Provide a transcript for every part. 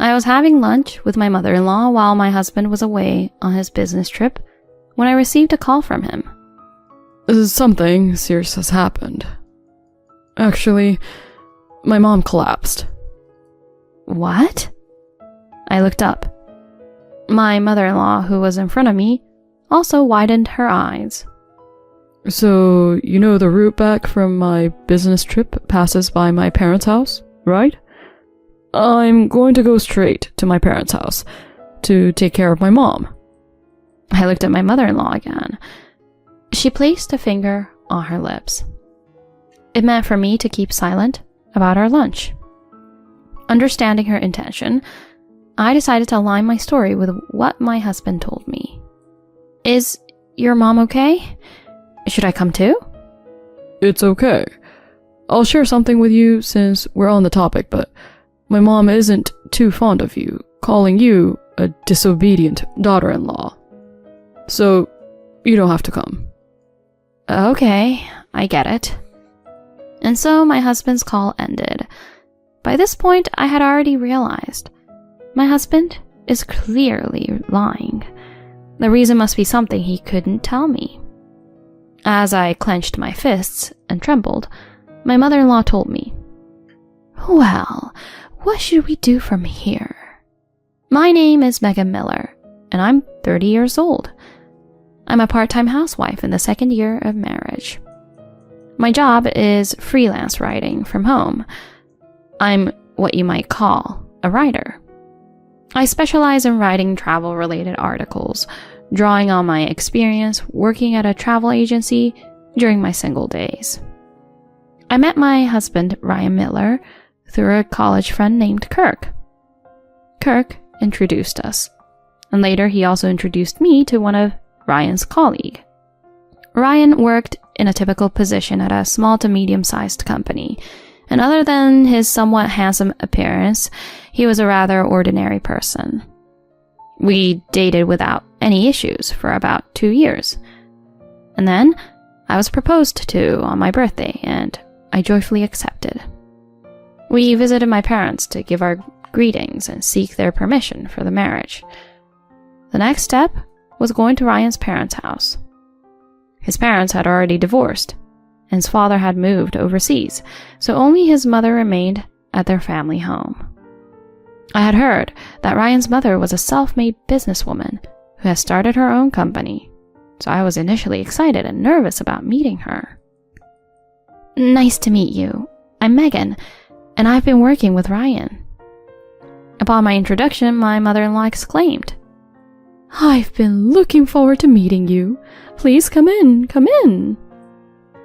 I was having lunch with my mother-in-law while my husband was away on his business trip when I received a call from him. Something serious has happened. Actually, my mom collapsed. What? I looked up. My mother-in-law, who was in front of me, also widened her eyes. So, you know the route back from my business trip passes by my parents' house, right? I'm going to go straight to my parents' house to take care of my mom. I looked at my mother-in-law again. She placed a finger on her lips. It meant for me to keep silent about our lunch. Understanding her intention, I decided to align my story with what my husband told me. Is your mom okay? Should I come too? It's okay. I'll share something with you since we're on the topic, but my mom isn't too fond of you, calling you a disobedient daughter-in-law. So, you don't have to come. Okay, I get it. And so my husband's call ended. By this point, I had already realized my husband is clearly lying. The reason must be something he couldn't tell me. As I clenched my fists and trembled, my mother-in-law told me, "Well, what should we do from here?" My name is Megan Miller, and I'm 30 years old. I'm a part-time housewife in the second year of marriage. My job is freelance writing from home. I'm what you might call a writer. I specialize in writing travel-related articles, drawing on my experience working at a travel agency during my single days. I met my husband, Ryan Miller, through a college friend named Kirk. Kirk introduced us, and later he also introduced me to one of Ryan's colleagues. Ryan worked in a typical position at a small to medium-sized company, and other than his somewhat handsome appearance, he was a rather ordinary person. We dated without any issues for about 2 years. And then I was proposed to on my birthday, and I joyfully accepted. We visited my parents to give our greetings and seek their permission for the marriage. The next step was going to Ryan's parents' house. His parents had already divorced, and his father had moved overseas, so only his mother remained at their family home. I had heard that Ryan's mother was a self-made businesswoman who had started her own company, so I was initially excited and nervous about meeting her. "Nice to meet you. I'm Megan, and I've been working with Ryan." Upon my introduction, my mother-in-law exclaimed, "I've been looking forward to meeting you. Please come in, come in."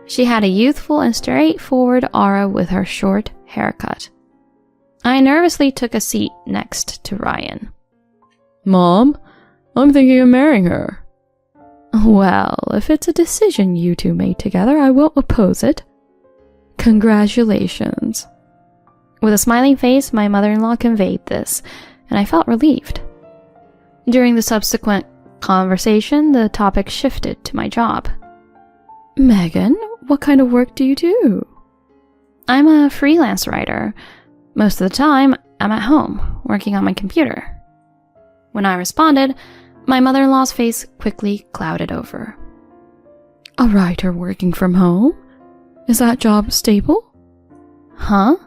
She had a youthful and straightforward aura with her short haircut. I nervously took a seat next to Ryan. "Mom, I'm thinking of marrying her." "Well, if it's a decision you two made together, I won't oppose it. Congratulations." With a smiling face, my mother-in-law conveyed this, and I felt relieved. During the subsequent conversation, the topic shifted to my job. "Megan, what kind of work do you do?" "I'm a freelance writer. Most of the time, I'm at home, working on my computer." When I responded, my mother-in-law's face quickly clouded over. "A writer working from home? Is that job stable?" "Huh?"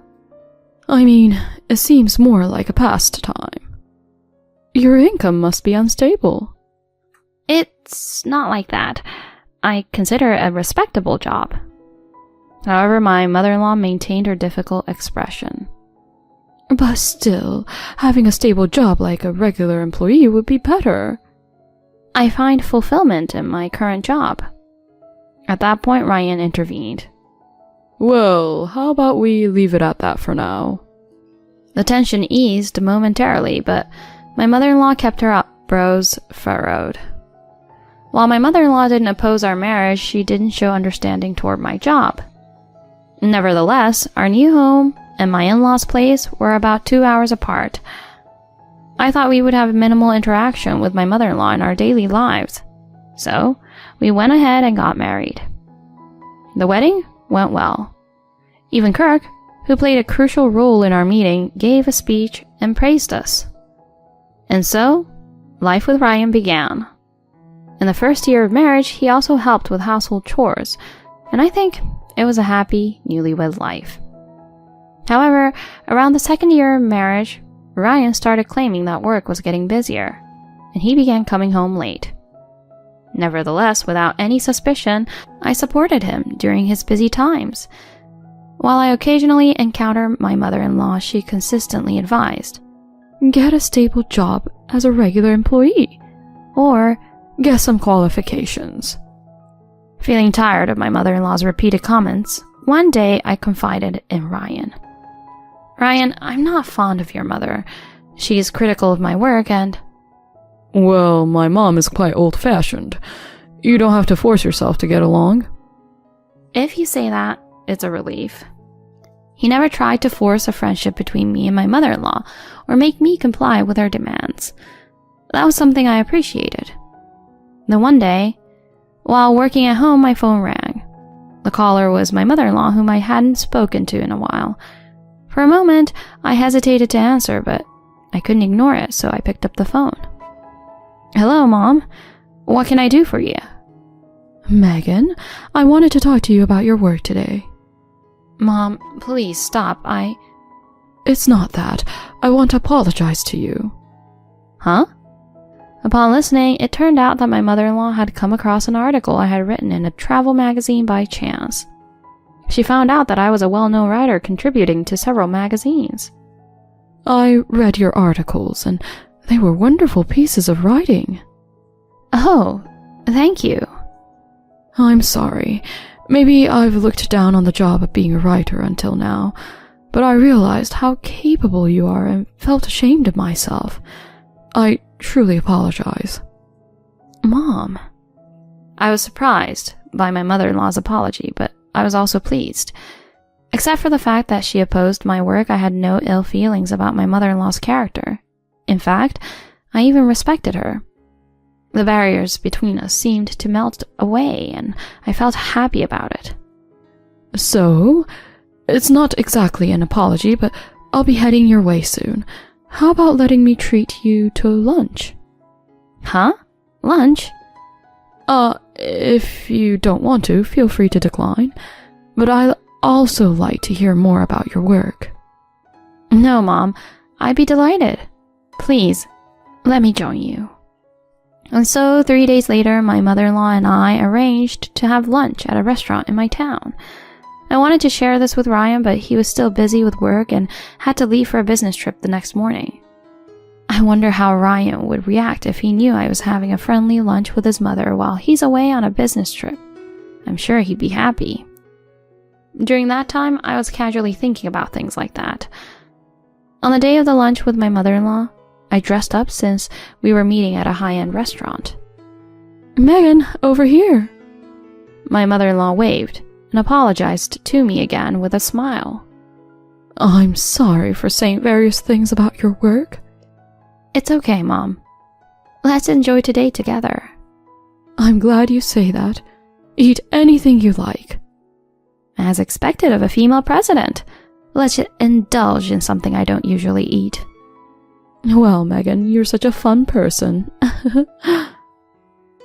"I mean, it seems more like a pastime. Your income must be unstable." "It's not like that. I consider it a respectable job." However, my mother-in-law maintained her difficult expression. "But still, having a stable job like a regular employee would be better." "I find fulfillment in my current job." At that point, Ryan intervened. "Well, how about we leave it at that for now?" The tension eased momentarily, but my mother-in-law kept her brows furrowed. While my mother-in-law didn't oppose our marriage, she didn't show understanding toward my job. Nevertheless, our new home and my in-laws' place were about 2 hours apart. I thought we would have minimal interaction with my mother-in-law in our daily lives, so we went ahead and got married. The wedding went well. Even Kirk, who played a crucial role in our meeting, gave a speech and praised us. And so, life with Ryan began. In the first year of marriage, he also helped with household chores, and I think it was a happy, newlywed life. However, around the second year of marriage, Ryan started claiming that work was getting busier, and he began coming home late. Nevertheless, without any suspicion, I supported him during his busy times. While I occasionally encounter my mother-in-law, she consistently advised, "Get a stable job as a regular employee, or get some qualifications." Feeling tired of my mother-in-law's repeated comments, one day I confided in Ryan. "Ryan, I'm not fond of your mother. She's critical of my work and—" "Well, my mom is quite old-fashioned. You don't have to force yourself to get along." If you say that, it's a relief. He never tried to force a friendship between me and my mother-in-law or make me comply with her demands. That was something I appreciated. Then one day, while working at home, my phone rang. The caller was my mother-in-law, whom I hadn't spoken to in a while. For a moment, I hesitated to answer, but I couldn't ignore it, so I picked up the phone. "Hello, Mom. What can I do for you?" "Megan, I wanted to talk to you about your work today." "Mom, please stop. It's not that. I want to apologize to you." "Huh?" Upon listening, it turned out that my mother-in-law had come across an article I had written in a travel magazine by chance. She found out that I was a well-known writer contributing to several magazines. "I read your articles, and they were wonderful pieces of writing." "Oh, thank you." "I'm sorry. Maybe I've looked down on the job of being a writer until now, but I realized how capable you are and felt ashamed of myself. I truly apologize." "Mom." I was surprised by my mother-in-law's apology, but I was also pleased. Except for the fact that she opposed my work, I had no ill feelings about my mother-in-law's character. In fact, I even respected her. The barriers between us seemed to melt away, and I felt happy about it. "So, it's not exactly an apology, but I'll be heading your way soon. How about letting me treat you to lunch?" "Huh? Lunch?" If you don't want to, feel free to decline. But I'd also like to hear more about your work." "No, Mom. I'd be delighted. Please, let me join you." And so 3 days later, my mother-in-law and I arranged to have lunch at a restaurant in my town. I wanted to share this with Ryan, but he was still busy with work and had to leave for a business trip the next morning. I wonder how Ryan would react if he knew I was having a friendly lunch with his mother while he's away on a business trip. I'm sure he'd be happy. During that time, I was casually thinking about things like that. On the day of the lunch with my mother-in-law, I dressed up since we were meeting at a high-end restaurant. "Megan, over here." My mother-in-law waved and apologized to me again with a smile. "I'm sorry for saying various things about your work." "It's okay, Mom. Let's enjoy today together." "I'm glad you say that. Eat anything you like." As expected of a female president, let's indulge in something I don't usually eat. "Well, Megan, you're such a fun person."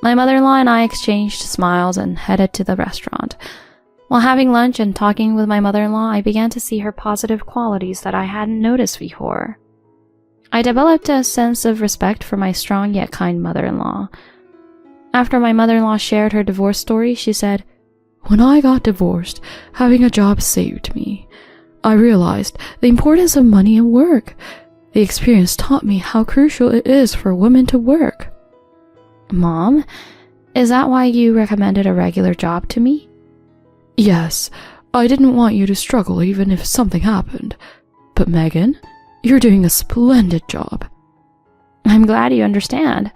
My mother-in-law and I exchanged smiles and headed to the restaurant. While having lunch and talking with my mother-in-law, I began to see her positive qualities that I hadn't noticed before. I developed a sense of respect for my strong yet kind mother-in-law. After my mother-in-law shared her divorce story, she said, "When I got divorced, having a job saved me. I realized the importance of money and work. The experience taught me how crucial it is for women to work." "Mom, is that why you recommended a regular job to me?" "Yes, I didn't want you to struggle even if something happened. But Megan, you're doing a splendid job." "I'm glad you understand.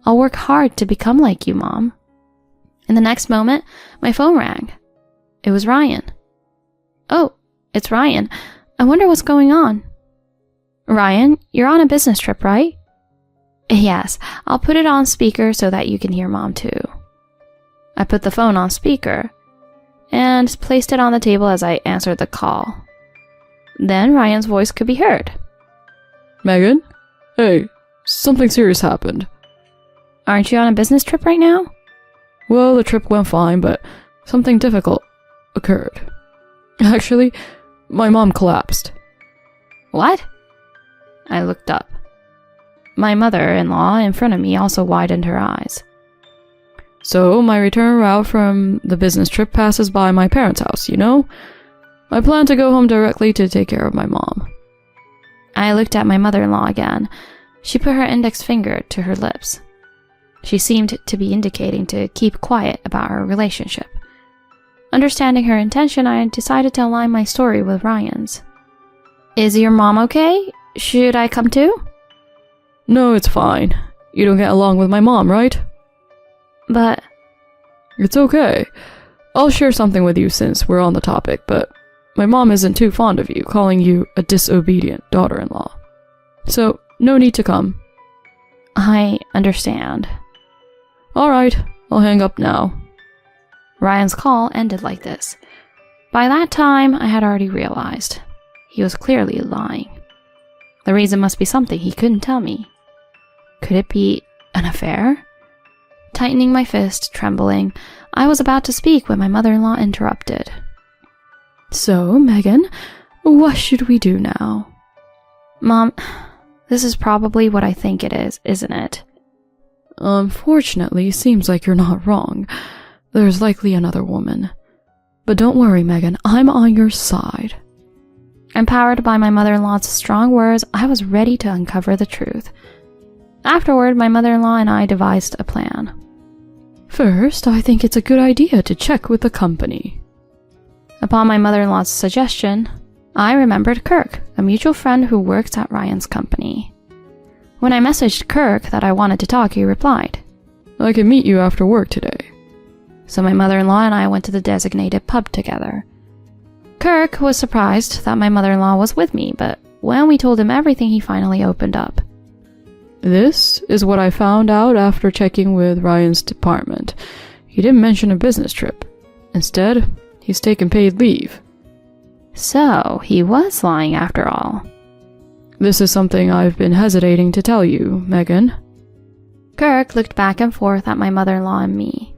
I'll work hard to become like you, Mom." In the next moment, my phone rang. It was Ryan. "Oh, it's Ryan. I wonder what's going on." "Ryan, you're on a business trip, right?" "Yes, I'll put it on speaker so that you can hear Mom too." I put the phone on speaker and placed it on the table as I answered the call. Then Ryan's voice could be heard. Megan? Hey, something serious happened. Aren't you on a business trip right now? Well, the trip went fine, but something difficult occurred. Actually, my mom collapsed. What? I looked up. My mother-in-law in front of me also widened her eyes. So, my return route from the business trip passes by my parents' house, you know? I plan to go home directly to take care of my mom. I looked at my mother-in-law again. She put her index finger to her lips. She seemed to be indicating to keep quiet about our relationship. Understanding her intention, I decided to align my story with Ryan's. Is your mom okay? Should I come too? No, it's fine. You don't get along with my mom, right? But... It's okay. I'll share something with you since we're on the topic, but my mom isn't too fond of you, calling you a disobedient daughter-in-law. So, no need to come. I understand. Alright, I'll hang up now. Ryan's call ended like this. By that time, I had already realized. He was clearly lying. The reason must be something he couldn't tell me. Could it be an affair? Tightening my fist, trembling, I was about to speak when my mother-in-law interrupted. So, Megan, what should we do now? Mom, this is probably what I think it is, isn't it? Unfortunately, seems like you're not wrong. There's likely another woman. But don't worry, Megan, I'm on your side. Empowered by my mother-in-law's strong words, I was ready to uncover the truth. Afterward, my mother-in-law and I devised a plan. First, I think it's a good idea to check with the company. Upon my mother-in-law's suggestion, I remembered Kirk, a mutual friend who works at Ryan's company. When I messaged Kirk that I wanted to talk, he replied, I can meet you after work today. So my mother-in-law and I went to the designated pub together. Kirk was surprised that my mother-in-law was with me, but when we told him everything, he finally opened up. This is what I found out after checking with Ryan's department. He didn't mention a business trip. Instead, he's taken paid leave. So, he was lying after all. This is something I've been hesitating to tell you, Megan. Kirk looked back and forth at my mother-in-law and me.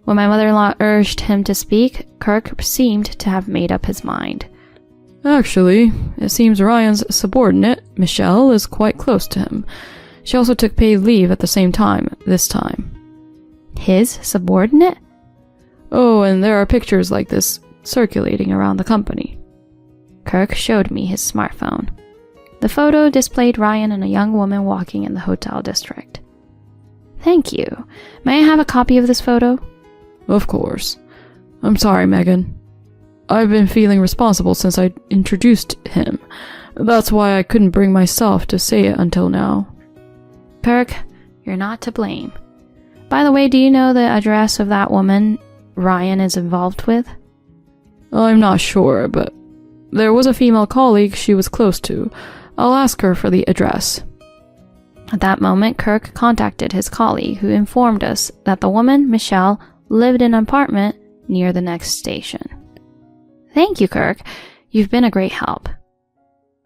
When my mother-in-law urged him to speak, Kirk seemed to have made up his mind. Actually, it seems Ryan's subordinate, Michelle, is quite close to him. She also took paid leave at the same time, this time. His subordinate? Oh, and there are pictures like this circulating around the company. Kirk showed me his smartphone. The photo displayed Ryan and a young woman walking in the hotel district. Thank you. May I have a copy of this photo? Of course. I'm sorry, Megan. I've been feeling responsible since I introduced him. That's why I couldn't bring myself to say it until now. Kirk, you're not to blame. By the way, do you know the address of that woman Ryan is involved with? I'm not sure, but there was a female colleague she was close to. I'll ask her for the address. At that moment, Kirk contacted his colleague, who informed us that the woman, Michelle, lived in an apartment near the next station. Thank you, Kirk. You've been a great help.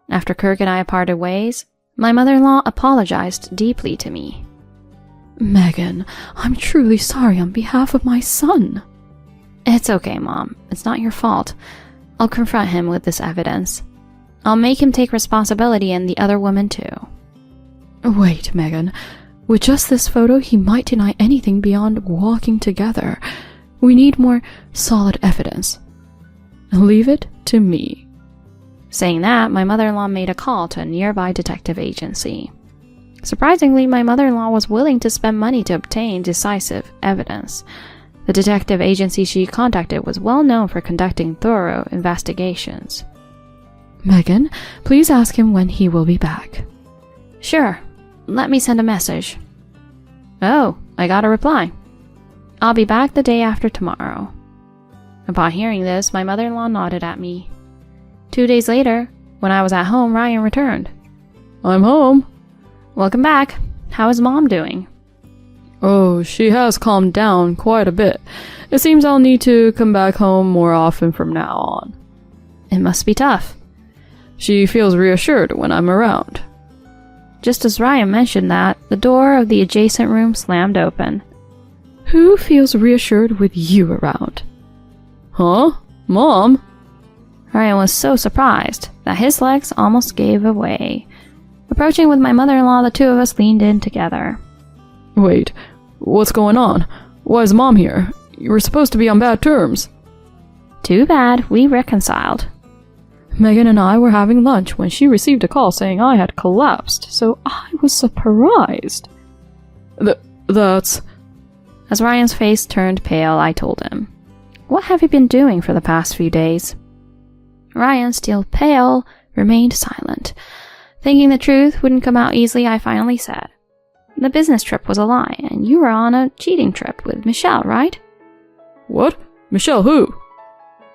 After Kirk and I parted ways, my mother-in-law apologized deeply to me. Megan, I'm truly sorry on behalf of my son. It's okay, Mom. It's not your fault. I'll confront him with this evidence. I'll make him take responsibility and the other woman too. Wait, Megan. With just this photo, he might deny anything beyond walking together. We need more solid evidence. Leave it to me. Saying that, my mother-in-law made a call to a nearby detective agency. Surprisingly, my mother-in-law was willing to spend money to obtain decisive evidence. The detective agency she contacted was well known for conducting thorough investigations. Megan, please ask him when he will be back. Sure. Let me send a message. Oh, I got a reply. I'll be back the day after tomorrow. Upon hearing this, my mother-in-law nodded at me. 2 days later, when I was at home, Ryan returned. I'm home. Welcome back. How is Mom doing? Oh, she has calmed down quite a bit. It seems I'll need to come back home more often from now on. It must be tough. She feels reassured when I'm around. Just as Ryan mentioned that, the door of the adjacent room slammed open. Who feels reassured with you around? Huh? Mom? Ryan was so surprised that his legs almost gave away. Approaching with my mother-in-law, the two of us leaned in together. Wait, what's going on? Why is Mom here? You were supposed to be on bad terms. Too bad, we reconciled. Megan and I were having lunch when she received a call saying I had collapsed, so I was surprised. That's... As Ryan's face turned pale, I told him, "What have you been doing for the past few days?" Ryan, still pale, remained silent. Thinking the truth wouldn't come out easily, I finally said, "The business trip was a lie, and you were on a cheating trip with Michelle, right?" What? Michelle who?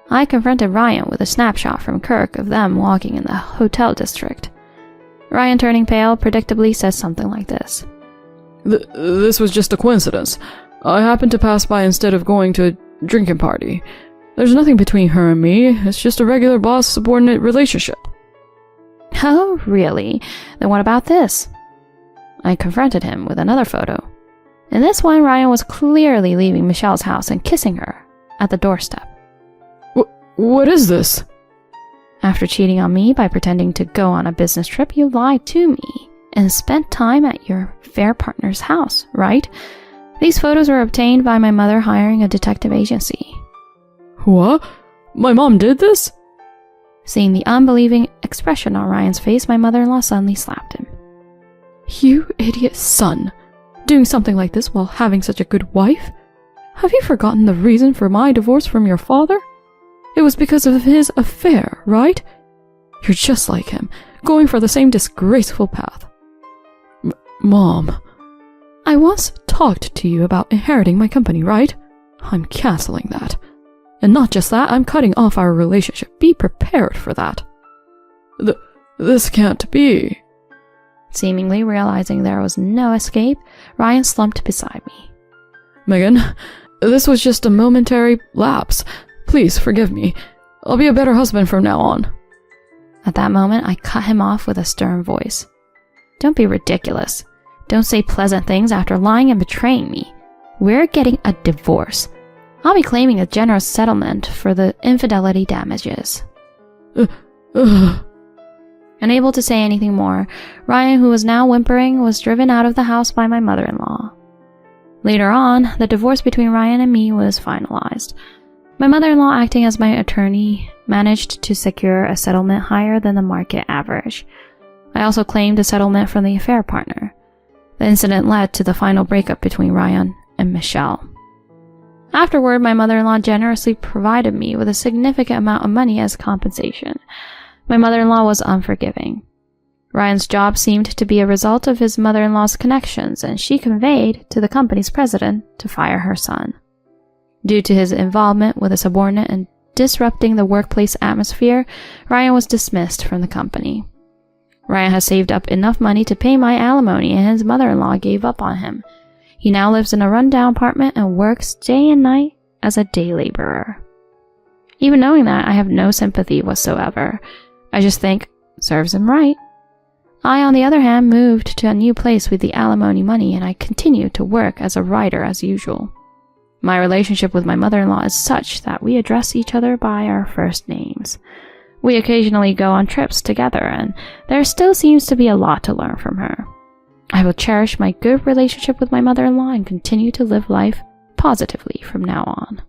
I confronted Ryan with a snapshot from Kirk of them walking in the hotel district. Ryan, turning pale, predictably says something like this. This was just a coincidence. I happened to pass by instead of going to a drinking party. There's nothing between her and me. It's just a regular boss-subordinate relationship. Oh, really? Then what about this? I confronted him with another photo. In this one, Ryan was clearly leaving Michelle's house and kissing her at the doorstep. What is this? After cheating on me by pretending to go on a business trip, you lied to me and spent time at your affair partner's house, right? These photos were obtained by my mother hiring a detective agency. What? My mom did this? Seeing the unbelieving expression on Ryan's face, my mother-in-law suddenly slapped him. You idiot son. Doing something like this while having such a good wife? Have you forgotten the reason for my divorce from your father? It was because of his affair, right? You're just like him, going for the same disgraceful path. Mom, I once talked to you about inheriting my company, right? I'm canceling that. And not just that, I'm cutting off our relationship. Be prepared for that. This can't be. Seemingly realizing there was no escape, Ryan slumped beside me. Megan, this was just a momentary lapse. Please forgive me. I'll be a better husband from now on. At that moment, I cut him off with a stern voice. Don't be ridiculous. Don't say pleasant things after lying and betraying me. We're getting a divorce. I'll be claiming a generous settlement for the infidelity damages. Unable to say anything more, Ryan, who was now whimpering, was driven out of the house by my mother-in-law. Later on, the divorce between Ryan and me was finalized. My mother-in-law, acting as my attorney, managed to secure a settlement higher than the market average. I also claimed a settlement from the affair partner. The incident led to the final breakup between Ryan and Michelle. Afterward, my mother-in-law generously provided me with a significant amount of money as compensation. My mother-in-law was unforgiving. Ryan's job seemed to be a result of his mother-in-law's connections, and she conveyed to the company's president to fire her son. Due to his involvement with a subordinate and disrupting the workplace atmosphere, Ryan was dismissed from the company. Ryan has saved up enough money to pay my alimony, and his mother-in-law gave up on him. He now lives in a rundown apartment and works day and night as a day laborer. Even knowing that, I have no sympathy whatsoever. I just think, serves him right. I, on the other hand, moved to a new place with the alimony money, and I continue to work as a writer as usual. My relationship with my mother-in-law is such that we address each other by our first names. We occasionally go on trips together, and there still seems to be a lot to learn from her. I will cherish my good relationship with my mother-in-law and continue to live life positively from now on.